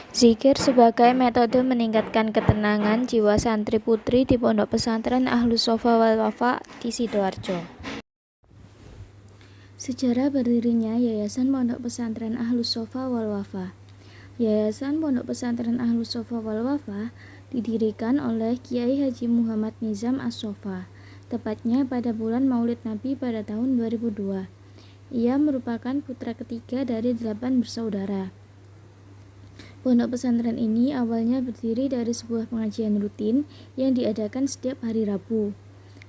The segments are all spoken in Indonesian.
Zikir sebagai metode meningkatkan ketenangan jiwa santri putri di Pondok Pesantren Ahlus Shofa wal Wafa di Sidoarjo. Sejarah berdirinya Yayasan Pondok Pesantren Ahlus Shofa wal Wafa. Yayasan Pondok Pesantren Ahlus Shofa wal Wafa didirikan oleh Kiai Haji Muhammad Nizam As-Shofa, tepatnya pada bulan Maulid Nabi pada tahun 2002. Ia merupakan putra ketiga dari 8 bersaudara. Pondok pesantren ini awalnya berdiri dari sebuah pengajian rutin yang diadakan setiap hari Rabu.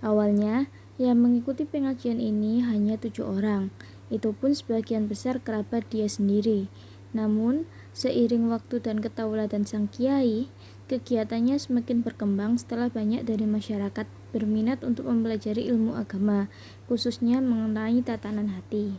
Awalnya, yang mengikuti pengajian ini hanya 7 orang, itu pun sebagian besar kerabat dia sendiri. Namun, seiring waktu dan ketaulatan sang kiai, kegiatannya semakin berkembang setelah banyak dari masyarakat berminat untuk mempelajari ilmu agama, khususnya mengenai tatanan hati.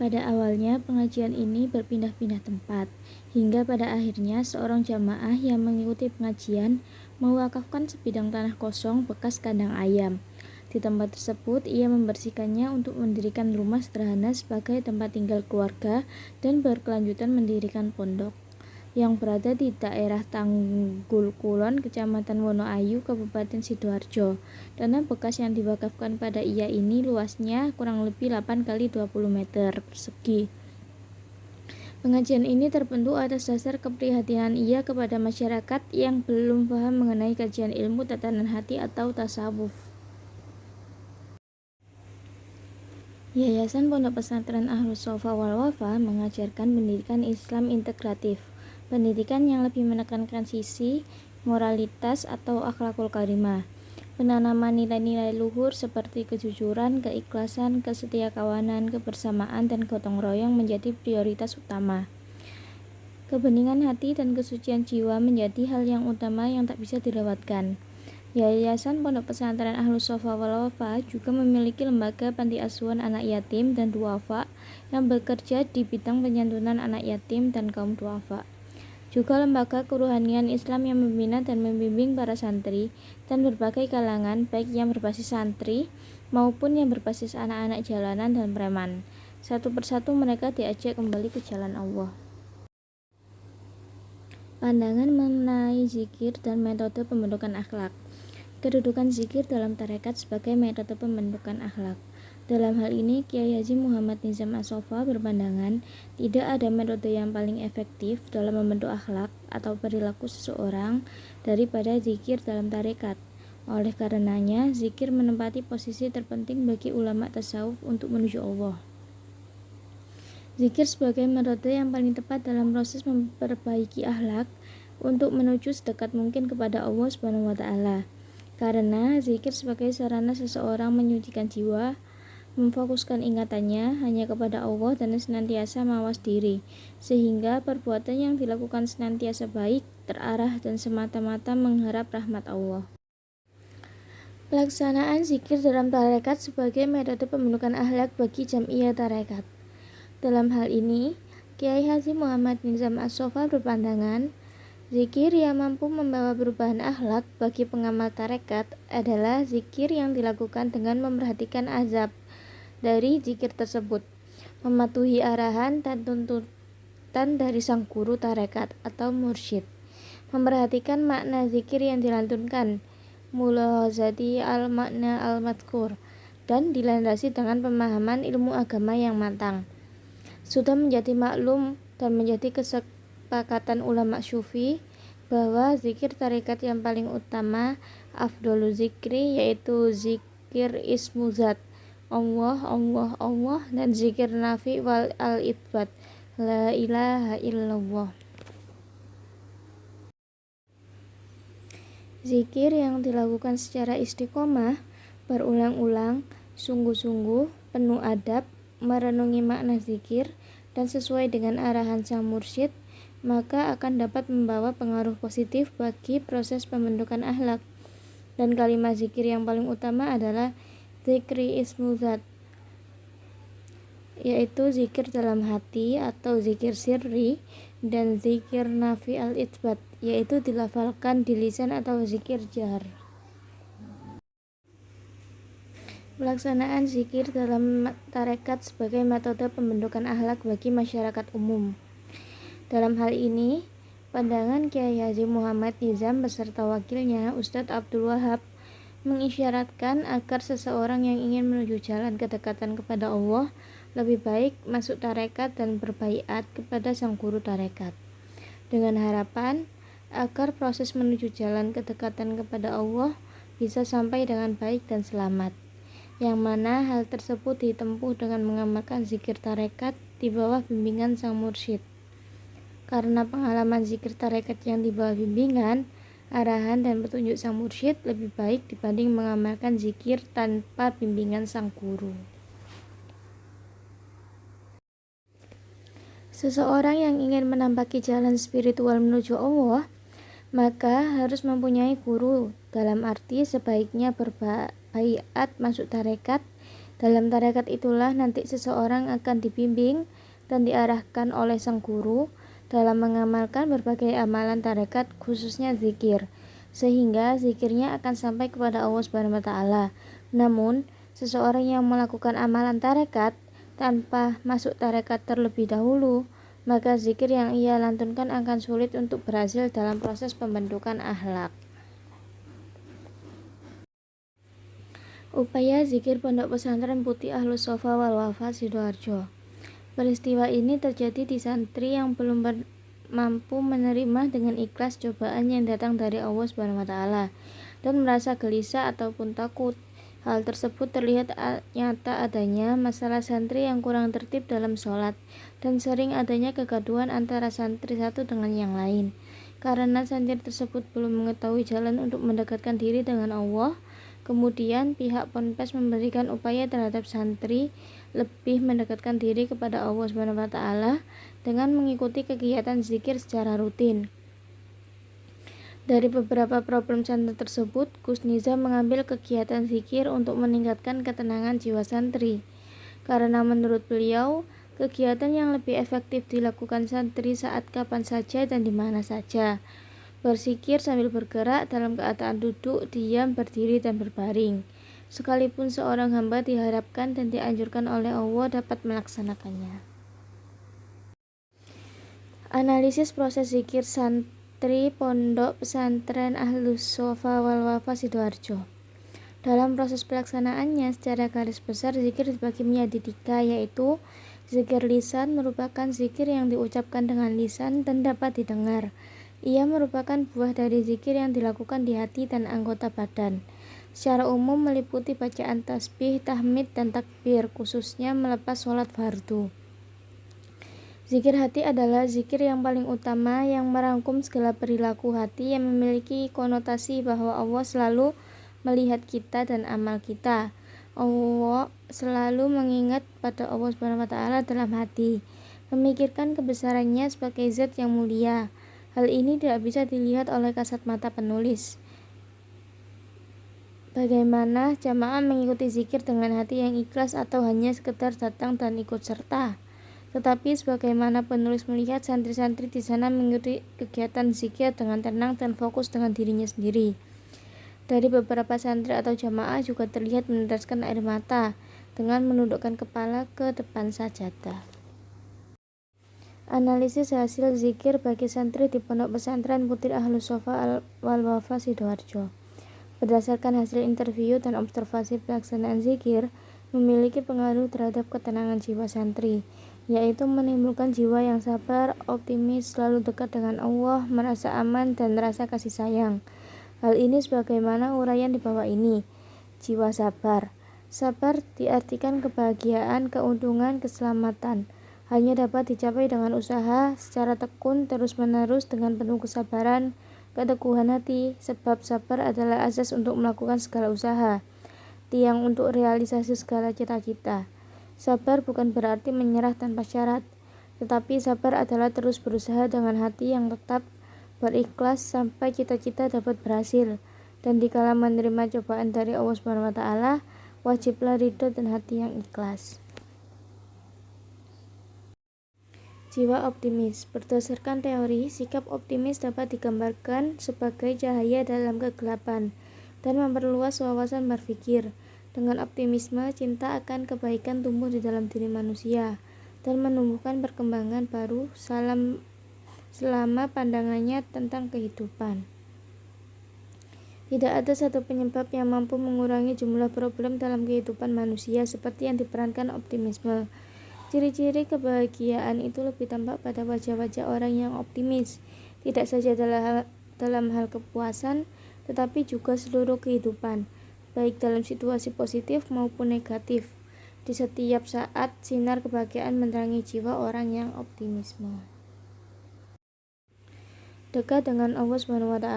Pada awalnya pengajian ini berpindah-pindah tempat, hingga pada akhirnya seorang jamaah yang mengikuti pengajian mewakafkan sebidang tanah kosong bekas kandang ayam. Di tempat tersebut ia membersihkannya untuk mendirikan rumah sederhana sebagai tempat tinggal keluarga dan berkelanjutan mendirikan pondok yang berada di daerah Tanggul Kulon, Kecamatan Wonoayu, Kabupaten Sidoarjo. Tanah bekas yang diwakafkan pada ia ini luasnya kurang lebih 8 kali 20 meter persegi. Pengajian ini terbentuk atas dasar keprihatinan ia kepada masyarakat yang belum paham mengenai kajian ilmu tatanan hati atau tasawuf. Yayasan Pondok Pesantren Ahlus Shofa wal Wafa mengajarkan pendidikan Islam integratif, pendidikan yang lebih menekankan sisi moralitas atau akhlakul karimah, penanaman nilai-nilai luhur seperti kejujuran, keikhlasan, kesetiakawanan, kebersamaan, dan gotong royong menjadi prioritas utama. Kebeningan hati dan kesucian jiwa menjadi hal yang utama yang tak bisa dilewatkan. Yayasan Pondok Pesantren Ahlus Shofa wal Wafa juga memiliki lembaga panti asuhan anak yatim dan duafa yang bekerja di bidang penyantunan anak yatim dan kaum duafa. Juga lembaga kerohanian Islam yang membina dan membimbing para santri dan berbagai kalangan, baik yang berbasis santri maupun yang berbasis anak-anak jalanan dan preman. Satu persatu mereka diajak kembali ke jalan Allah. Pandangan mengenai zikir dan metode pembentukan akhlak. Kedudukan zikir dalam tarekat sebagai metode pembentukan akhlak. Dalam hal ini, Kiai Haji Muhammad Nizam As-Shofa berpandangan tidak ada metode yang paling efektif dalam membentuk akhlak atau perilaku seseorang daripada zikir dalam tarekat. Oleh karenanya, zikir menempati posisi terpenting bagi ulama tasawuf untuk menuju Allah. Zikir sebagai metode yang paling tepat dalam proses memperbaiki akhlak untuk menuju sedekat mungkin kepada Allah Subhanahu wa Ta'ala. Karena zikir sebagai sarana seseorang menyucikan jiwa, memfokuskan ingatannya hanya kepada Allah dan senantiasa mawas diri, sehingga perbuatan yang dilakukan senantiasa baik, terarah dan semata-mata mengharap rahmat Allah. Pelaksanaan zikir dalam tarekat sebagai metode pembentukan akhlak bagi jamiah tarekat. Dalam hal ini, Kiai Haji Muhammad Nizam As-Shofa berpandangan zikir yang mampu membawa perubahan akhlak bagi pengamal tarekat adalah zikir yang dilakukan dengan memperhatikan azab dari zikir tersebut, mematuhi arahan dan tuntutan dari sang guru tarekat atau mursyid, memperhatikan makna zikir yang dilantunkan, mulahazati al-makna al-madkur, dan dilandasi dengan pemahaman ilmu agama yang matang. Sudah menjadi maklum dan menjadi kesepakatan ulama Sufi bahwa zikir tarekat yang paling utama afdolu zikri yaitu zikir ismu zat Allah, Allah, Allah, dan zikir nafi wal al-itsbat la ilaha illallah. Zikir yang dilakukan secara istiqomah, berulang-ulang, sungguh-sungguh, penuh adab, merenungi makna zikir dan sesuai dengan arahan sang mursyid, maka akan dapat membawa pengaruh positif bagi proses pembentukan akhlak. Dan kalimat zikir yang paling utama adalah zikri ismu zat, yaitu zikir dalam hati atau zikir sirri, dan zikir nafi al-itsbat, yaitu dilafalkan di lisan atau zikir jahar. Pelaksanaan zikir dalam tarekat sebagai metode pembentukan akhlak bagi masyarakat umum. Dalam hal ini, pandangan Kiai Haji Muhammad Nizam beserta wakilnya Ustadz Abdul Wahab mengisyaratkan agar seseorang yang ingin menuju jalan kedekatan kepada Allah lebih baik masuk tarekat dan berbaiat kepada sang guru tarekat, dengan harapan agar proses menuju jalan kedekatan kepada Allah bisa sampai dengan baik dan selamat, yang mana hal tersebut ditempuh dengan mengamalkan zikir tarekat di bawah bimbingan sang mursyid. Karena pengalaman zikir tarekat yang di bawah bimbingan, arahan dan petunjuk sang mursyid lebih baik dibanding mengamalkan zikir tanpa bimbingan sang guru. Seseorang yang ingin menampaki jalan spiritual menuju Allah, maka harus mempunyai guru, dalam arti sebaiknya berbaiat masuk tarekat. Dalam tarekat itulah nanti seseorang akan dibimbing dan diarahkan oleh sang guru dalam mengamalkan berbagai amalan tarekat, khususnya zikir, sehingga zikirnya akan sampai kepada Allah SWT. Namun, seseorang yang melakukan amalan tarekat tanpa masuk tarekat terlebih dahulu, maka zikir yang ia lantunkan akan sulit untuk berhasil dalam proses pembentukan akhlak. Upaya zikir Pondok Pesantren Putih Ahlus Sofa wal Wafa Sidoarjo. Peristiwa ini terjadi di santri yang belum mampu menerima dengan ikhlas cobaan yang datang dari Allah SWT dan merasa gelisah ataupun takut. Hal tersebut terlihat nyata adanya masalah santri yang kurang tertib dalam sholat dan sering adanya kegaduhan antara santri satu dengan yang lain. Karena santri tersebut belum mengetahui jalan untuk mendekatkan diri dengan Allah, kemudian pihak Ponpes memberikan upaya terhadap santri lebih mendekatkan diri kepada Allah SWT dengan mengikuti kegiatan zikir secara rutin. Dari beberapa problem santri tersebut, Gus Nizam mengambil kegiatan zikir untuk meningkatkan ketenangan jiwa santri. Karena menurut beliau, kegiatan yang lebih efektif dilakukan santri saat kapan saja dan di mana saja. Berzikir sambil bergerak dalam keadaan duduk, diam, berdiri, dan berbaring. Sekalipun seorang hamba diharapkan dan dianjurkan oleh Allah dapat melaksanakannya. Analisis proses zikir santri Pondok Pesantren Ahlus Sofa wal Wafa Sidoarjo. Dalam proses pelaksanaannya, secara garis besar zikir dibagi menjadi 3, yaitu zikir lisan merupakan zikir yang diucapkan dengan lisan dan dapat didengar. Ia merupakan buah dari zikir yang dilakukan di hati dan anggota badan. Secara umum meliputi bacaan tasbih, tahmid, dan takbir, khususnya melepas sholat fardu. Zikir hati adalah zikir yang paling utama yang merangkum segala perilaku hati yang memiliki konotasi bahwa Allah selalu melihat kita dan amal kita. Allah selalu mengingat pada Allah SWT dalam hati, memikirkan kebesarannya sebagai zat yang mulia. Hal ini tidak bisa dilihat oleh kasat mata penulis. Bagaimana jamaah mengikuti zikir dengan hati yang ikhlas atau hanya sekedar datang dan ikut serta? Tetapi sebagaimana penulis melihat santri-santri di sana mengikuti kegiatan zikir dengan tenang dan fokus dengan dirinya sendiri. Dari beberapa santri atau jamaah juga terlihat meneteskan air mata dengan menundukkan kepala ke depan sajadah. Analisis hasil zikir bagi santri di Pondok Pesantren Putih Ahlus Sofa wal Wafa Sidoarjo. Berdasarkan hasil interview dan observasi pelaksanaan zikir memiliki pengaruh terhadap ketenangan jiwa santri, yaitu menimbulkan jiwa yang sabar, optimis, selalu dekat dengan Allah, merasa aman, dan merasa kasih sayang. Hal ini sebagaimana uraian di bawah ini. Jiwa sabar. Sabar diartikan kebahagiaan, keuntungan, keselamatan. Hanya dapat dicapai dengan usaha, secara tekun, terus-menerus, dengan penuh kesabaran, keteguhan hati, sebab sabar adalah asas untuk melakukan segala usaha, tiang untuk realisasi segala cita-cita. Sabar bukan berarti menyerah tanpa syarat, tetapi sabar adalah terus berusaha dengan hati yang tetap berikhlas sampai cita-cita dapat berhasil. Dan dikala menerima cobaan dari Allah SWT, wajiblah ridho dan hati yang ikhlas. Jiwa optimis. Berdasarkan teori, sikap optimis dapat digambarkan sebagai cahaya dalam kegelapan dan memperluas wawasan berpikir. Dengan optimisme, cinta akan kebaikan tumbuh di dalam diri manusia dan menumbuhkan perkembangan baru. Salam selama pandangannya tentang kehidupan. Tidak ada satu penyebab yang mampu mengurangi jumlah problem dalam kehidupan manusia seperti yang diperankan optimisme. Ciri-ciri kebahagiaan itu lebih tampak pada wajah-wajah orang yang optimis, tidak saja dalam hal kepuasan, tetapi juga seluruh kehidupan, baik dalam situasi positif maupun negatif. Di setiap saat, sinar kebahagiaan menerangi jiwa orang yang optimisme. Dekat dengan Allah SWT.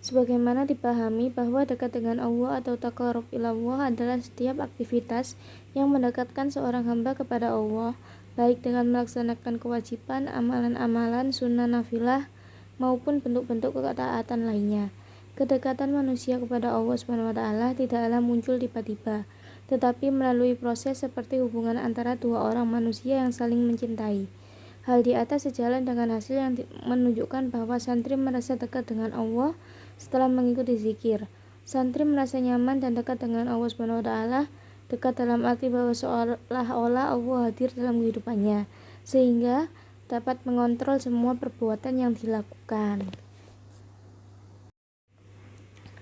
Sebagaimana dipahami bahwa dekat dengan Allah atau taqarrub ilallah adalah setiap aktivitas yang mendekatkan seorang hamba kepada Allah, baik dengan melaksanakan kewajiban, amalan-amalan, sunnah nafilah, maupun bentuk-bentuk ketaatan lainnya. Kedekatan manusia kepada Allah SWT tidaklah muncul tiba-tiba, tetapi melalui proses seperti hubungan antara dua orang manusia yang saling mencintai. Hal di atas sejalan dengan hasil yang menunjukkan bahwa santri merasa dekat dengan Allah setelah mengikuti zikir. Santri merasa nyaman dan dekat dengan Allah SWT, dekat dalam arti bahwa seolah-olah Allah hadir dalam kehidupannya, sehingga dapat mengontrol semua perbuatan yang dilakukan.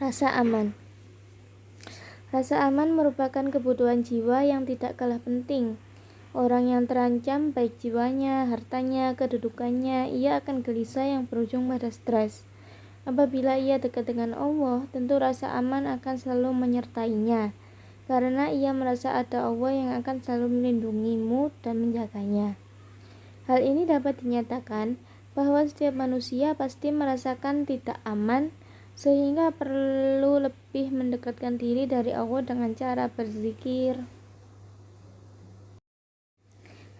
Rasa aman. Rasa aman merupakan kebutuhan jiwa yang tidak kalah penting. Orang yang terancam, baik jiwanya, hartanya, kedudukannya, ia akan gelisah yang berujung pada stres. Apabila ia dekat dengan Allah, tentu rasa aman akan selalu menyertainya, karena ia merasa ada Allah yang akan selalu melindungimu dan menjaganya. Hal ini dapat dinyatakan bahwa setiap manusia pasti merasakan tidak aman, sehingga perlu lebih mendekatkan diri dari Allah dengan cara berzikir.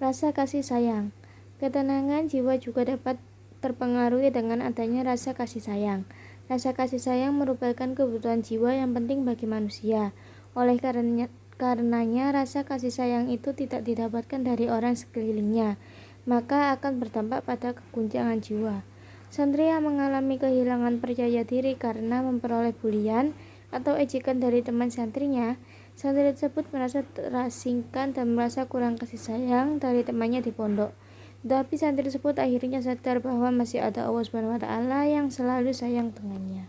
Rasa kasih sayang. Ketenangan jiwa juga dapat terpengaruhi dengan adanya rasa kasih sayang. Rasa kasih sayang merupakan kebutuhan jiwa yang penting bagi manusia. Oleh karenanya rasa kasih sayang itu tidak didapatkan dari orang sekelilingnya, maka akan berdampak pada keguncangan jiwa. Santri yang mengalami kehilangan percaya diri karena memperoleh bulian atau ejekan dari teman santrinya, santri tersebut merasa terasingkan dan merasa kurang kasih sayang dari temannya di pondok. Tetapi santri tersebut akhirnya sadar bahwa masih ada Allah SWT yang selalu sayang dengannya.